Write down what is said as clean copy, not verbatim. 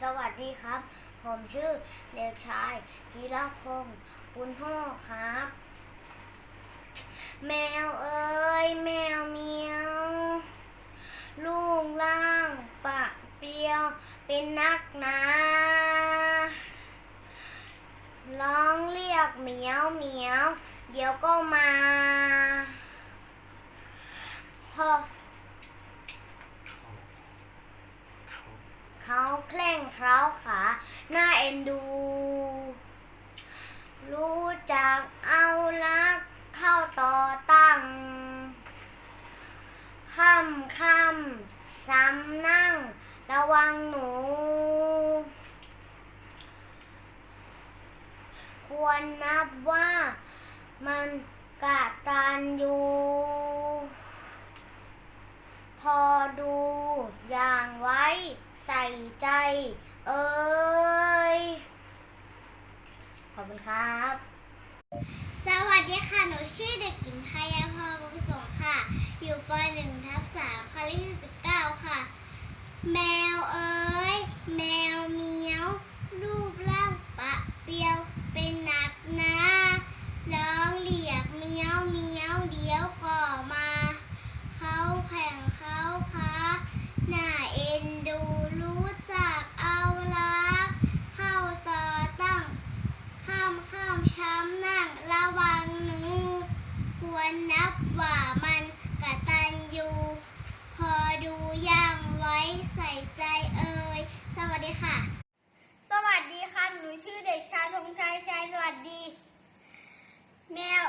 สวัสดีครับ ผมชื่อเด็กชายพีรพงศ์ปุณโฮครับ แมวเอ้ยแมวเมียวลูกล่างปะเปียวเป็นนักหนาร้องเรียกเหมียวเหมียวเดี๋ยวก็มาพอเขาแคล่งเคล้าขาหน้าเอ็นดู รู้จักเอารักเข้าต่อตั้งค่ำซ้ำนั่งระวังหนู ควรนับว่ามันกตัญญูพอดูอย่างไว้ใส่ใจเอ้ยขอบคุณครับ สวัสดีค่ะ หนูชื่อเด็กหญิงพายาภรณ์ บุญสงฆ์ค่ะ อยู่ป .1/3 ค่ะเลข19ค่ะ แมวเอ๋ยแมวเมียวรูปร่างปะเปียวเป็นนักหนาร้องเรียกเมียวเมียวเดี๋ยวก็มาเขาแข่งเขาค้าหน้าเอ็นดูรู้จักเอารักเข้าต่อตั้งข้ามช้ำนั่งระวังหนูควรนับว่ามันกตัญญูพอดูย่างไว้ใส่ใจเอ่ยสวัสดีค่ะสวัสดีค่ะหนูชื่อเด็กชายธงชัยชัยสวัสดีแมว